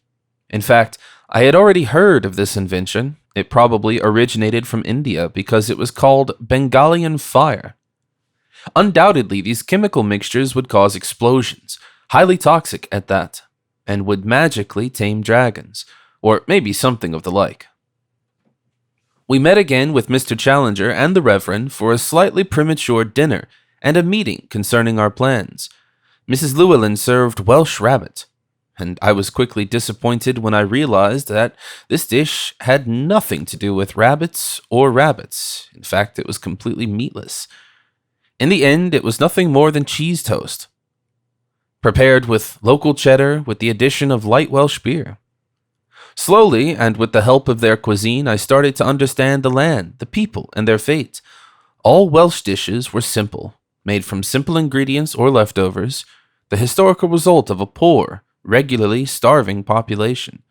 In fact, I had already heard of this invention. It probably originated from India because it was called Bengalian fire. Undoubtedly, these chemical mixtures would cause explosions, highly toxic at that, and would magically tame dragons, or maybe something of the like. We met again with Mr. Challenger and the Reverend for a slightly premature dinner and a meeting concerning our plans. Mrs. Llewellyn served Welsh rabbit, and I was quickly disappointed when I realized that this dish had nothing to do with rabbits or rabbits. In fact, it was completely meatless. In the end, it was nothing more than cheese toast, prepared with local cheddar with the addition of light Welsh beer. Slowly, and with the help of their cuisine, I started to understand the land, the people, and their fate. All Welsh dishes were simple, made from simple ingredients or leftovers, the historical result of a poor, regularly starving population,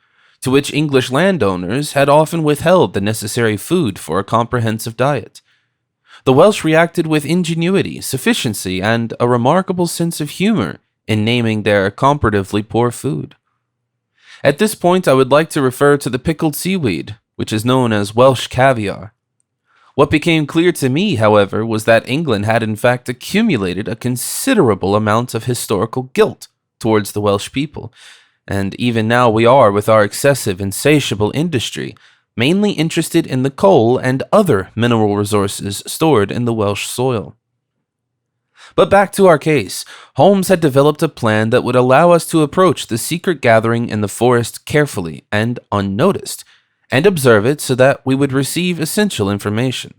to which English landowners had often withheld the necessary food for a comprehensive diet. The Welsh reacted with ingenuity, sufficiency, and a remarkable sense of humor in naming their comparatively poor food. At this point, I would like to refer to the pickled seaweed, which is known as Welsh caviar. What became clear to me, however, was that England had in fact accumulated a considerable amount of historical guilt towards the Welsh people, and even now we are, with our excessive, insatiable industry, mainly interested in the coal and other mineral resources stored in the Welsh soil. But back to our case. Holmes had developed a plan that would allow us to approach the secret gathering in the forest carefully and unnoticed, and observe it so that we would receive essential information.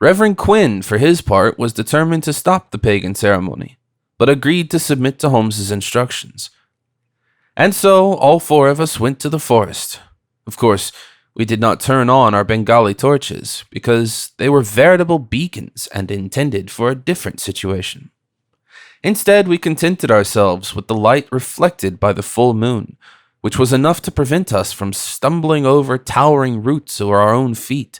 Reverend Quinn, for his part, was determined to stop the pagan ceremony, but agreed to submit to Holmes's instructions. And so all four of us went to the forest. Of course, we did not turn on our Bengali torches, because they were veritable beacons and intended for a different situation. Instead, we contented ourselves with the light reflected by the full moon, which was enough to prevent us from stumbling over towering roots or our own feet.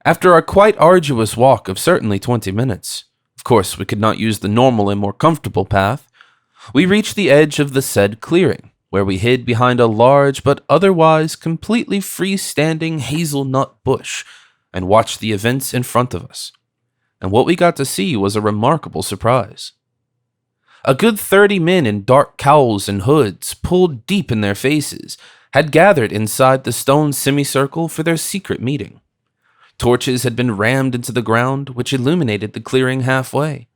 After our quite arduous walk of certainly 20 minutes, of course we could not use the normal and more comfortable path, we reached the edge of the said clearing, where we hid behind a large but otherwise completely freestanding hazelnut bush and watched the events in front of us. And what we got to see was a remarkable surprise. A good 30 men in dark cowls and hoods, pulled deep in their faces, had gathered inside the stone semicircle for their secret meeting. Torches had been rammed into the ground, which illuminated the clearing halfway.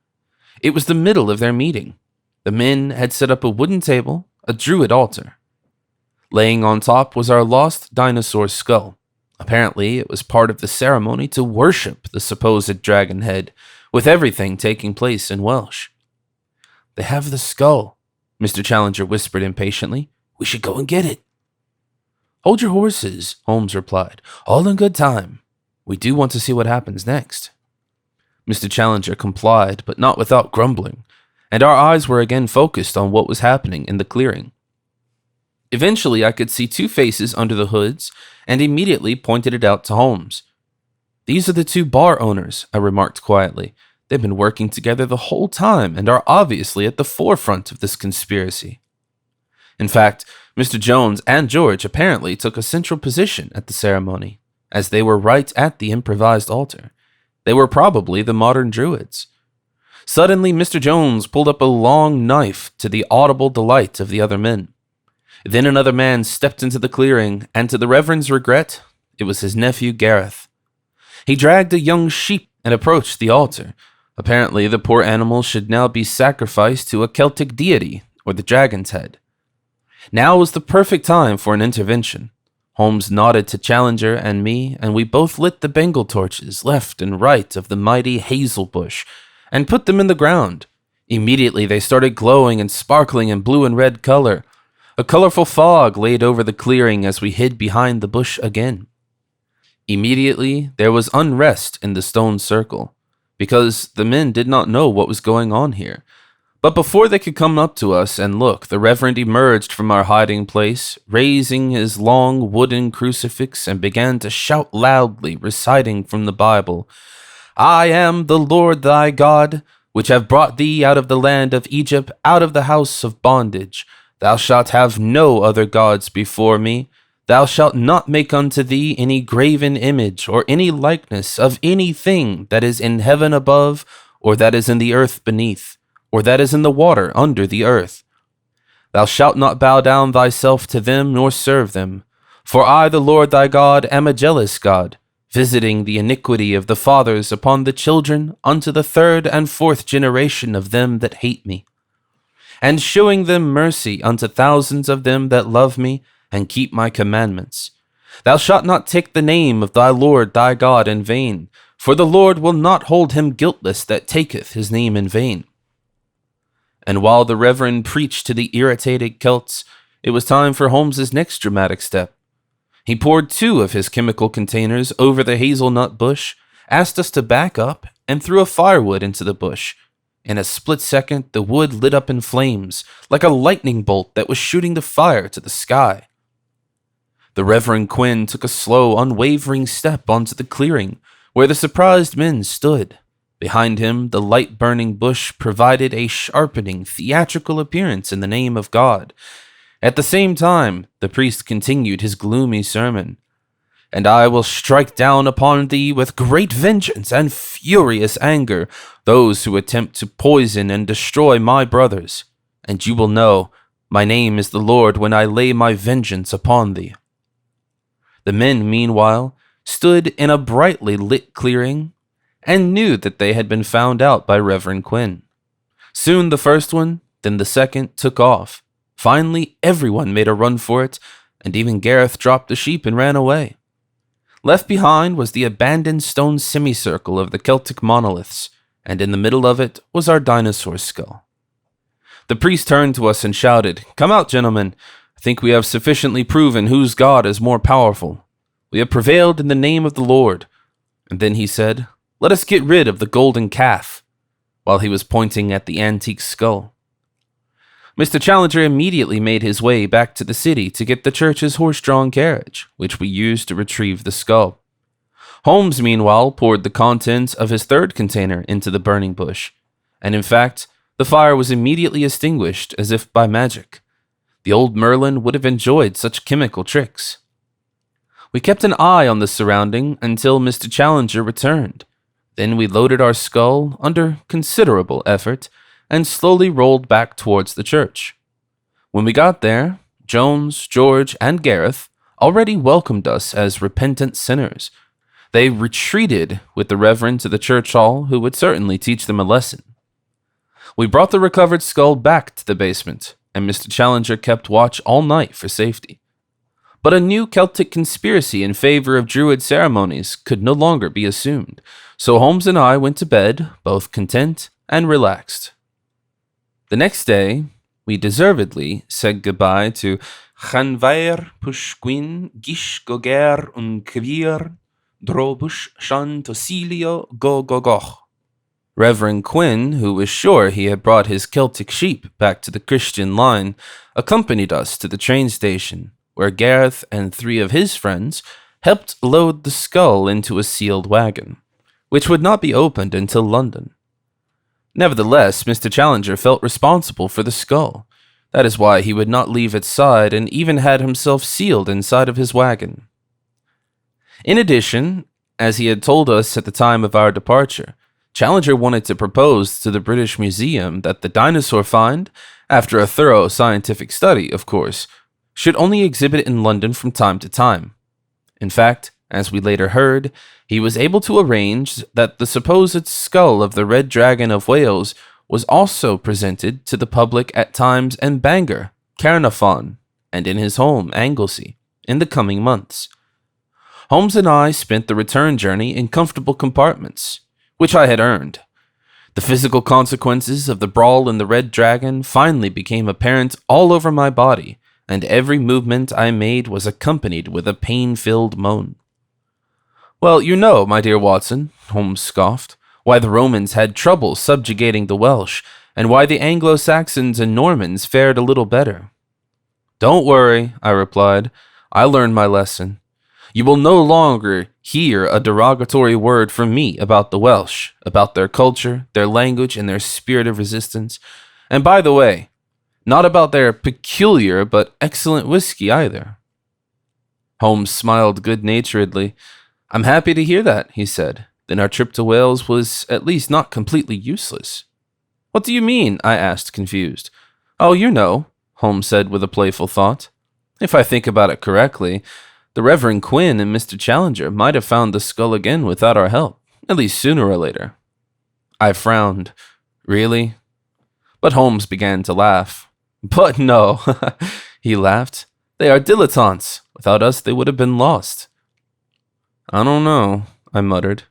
It was the middle of their meeting. The men had set up a wooden table, a druid altar. Laying on top was our lost dinosaur skull. Apparently, it was part of the ceremony to worship the supposed dragon head, with everything taking place in Welsh. "They have the skull," Mr. Challenger whispered impatiently. "We should go and get it." "Hold your horses," Holmes replied. "All in good time. We do want to see what happens next." Mr. Challenger complied, but not without grumbling, and our eyes were again focused on what was happening in the clearing. Eventually, I could see two faces under the hoods, and immediately pointed it out to Holmes. "These are the two bar owners," I remarked quietly. "They've been working together the whole time and are obviously at the forefront of this conspiracy." In fact, Mr. Jones and George apparently took a central position at the ceremony, as they were right at the improvised altar. They were probably the modern druids. Suddenly, Mr. Jones pulled up a long knife, to the audible delight of the other men. Then another man stepped into the clearing, and to the Reverend's regret, it was his nephew Gareth. He dragged a young sheep and approached the altar. Apparently, the poor animal should now be sacrificed to a Celtic deity, or the dragon's head. Now was the perfect time for an intervention. Holmes nodded to Challenger and me, and we both lit the Bengal torches left and right of the mighty hazel bush, and put them in the ground. Immediately they started glowing and sparkling in blue and red color. A colorful fog laid over the clearing as we hid behind the bush again. Immediately there was unrest in the stone circle, because the men did not know what was going on here. But before they could come up to us and look, the Reverend emerged from our hiding place, raising his long wooden crucifix, and began to shout loudly, reciting from the Bible, "I am the Lord thy God, which have brought thee out of the land of Egypt, out of the house of bondage. Thou shalt have no other gods before me. Thou shalt not make unto thee any graven image, or any likeness of anything that is in heaven above, or that is in the earth beneath, or that is in the water under the earth. Thou shalt not bow down thyself to them, nor serve them. For I, the Lord thy God, am a jealous God, visiting the iniquity of the fathers upon the children unto the third and fourth generation of them that hate me, and shewing them mercy unto thousands of them that love me and keep my commandments. Thou shalt not take the name of thy Lord thy God in vain, for the Lord will not hold him guiltless that taketh his name in vain. And while the Reverend preached to the irritated Celts, it was time for Holmes's next dramatic step. He poured 2 of his chemical containers over the hazelnut bush, asked us to back up, and threw a firewood into the bush. In a split second, the wood lit up in flames, like a lightning bolt that was shooting the fire to the sky. The Reverend Quinn took a slow, unwavering step onto the clearing, where the surprised men stood. Behind him, the light-burning bush provided a sharpening, theatrical appearance in the name of God. At the same time, the priest continued his gloomy sermon. And I will strike down upon thee with great vengeance and furious anger those who attempt to poison and destroy my brothers. And you will know my name is the Lord when I lay my vengeance upon thee. The men, meanwhile, stood in a brightly lit clearing and knew that they had been found out by Reverend Quinn. Soon the first one, then the second, took off. Finally, everyone made a run for it, and even Gareth dropped the sheep and ran away. Left behind was the abandoned stone semicircle of the Celtic monoliths, and in the middle of it was our dinosaur skull. The priest turned to us and shouted, "Come out, gentlemen. I think we have sufficiently proven whose God is more powerful. We have prevailed in the name of the Lord." And then he said, "Let us get rid of the golden calf," while he was pointing at the antique skull. Mr. Challenger immediately made his way back to the city to get the church's horse-drawn carriage, which we used to retrieve the skull. Holmes, meanwhile, poured the contents of his third container into the burning bush, and in fact, the fire was immediately extinguished as if by magic. The old Merlin would have enjoyed such chemical tricks. We kept an eye on the surrounding until Mr. Challenger returned. Then we loaded our skull under considerable effort and slowly rolled back towards the church. When we got there, Jones, George, and Gareth already welcomed us as repentant sinners. They retreated with the Reverend to the church hall, who would certainly teach them a lesson. We brought the recovered skull back to the basement, and Mr. Challenger kept watch all night for safety. But a new Celtic conspiracy in favor of Druid ceremonies could no longer be assumed, so Holmes and I went to bed, both content and relaxed. The next day, we deservedly said goodbye to Chanvair Pushquin Gish Goger Kvir Drobush Shan Tosilio Gogogoch. Reverend Quinn, who was sure he had brought his Celtic sheep back to the Christian line, accompanied us to the train station, where Gareth and 3 of his friends helped load the skull into a sealed wagon, which would not be opened until London. Nevertheless, Mr. Challenger felt responsible for the skull. That is why he would not leave its side and even had himself sealed inside of his wagon. In addition, as he had told us at the time of our departure, Challenger wanted to propose to the British Museum that the dinosaur find, after a thorough scientific study, of course, should only exhibit in London from time to time. In fact, as we later heard, he was able to arrange that the supposed skull of the Red Dragon of Wales was also presented to the public at times in Bangor, Caernarfon, and in his home, Anglesey, in the coming months. Holmes and I spent the return journey in comfortable compartments, which I had earned. The physical consequences of the brawl in the Red Dragon finally became apparent all over my body, and every movement I made was accompanied with a pain-filled moan. "Well, you know, my dear Watson," Holmes scoffed, "why the Romans had trouble subjugating the Welsh, and why the Anglo-Saxons and Normans fared a little better." "Don't worry," I replied. "I learned my lesson. You will no longer hear a derogatory word from me about the Welsh, about their culture, their language, and their spirit of resistance. And by the way, not about their peculiar but excellent whiskey either." Holmes smiled good-naturedly. "I'm happy to hear that," he said. "Then our trip to Wales was at least not completely useless." "What do you mean?" I asked, confused. "Oh, you know," Holmes said with a playful thought. "If I think about it correctly, The Reverend Quinn and Mr. Challenger might have found the skull again without our help, at least sooner or later. I frowned. Really? But Holmes began to laugh. But no, he laughed. They are dilettantes. Without us, they would have been lost. I don't know, I muttered.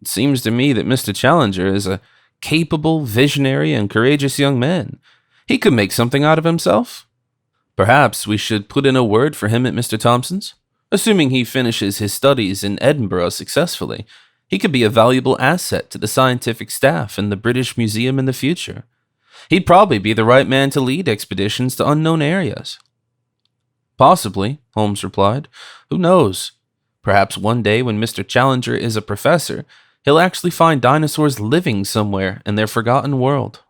It seems to me that Mr. Challenger is a capable, visionary, and courageous young man. He could make something out of himself. Perhaps we should put in a word for him at Mr. Thompson's. Assuming he finishes his studies in Edinburgh successfully, he could be a valuable asset to the scientific staff and the British Museum in the future. He'd probably be the right man to lead expeditions to unknown areas. Possibly, Holmes replied. Who knows? Perhaps one day when Mr. Challenger is a professor, he'll actually find dinosaurs living somewhere in their forgotten world.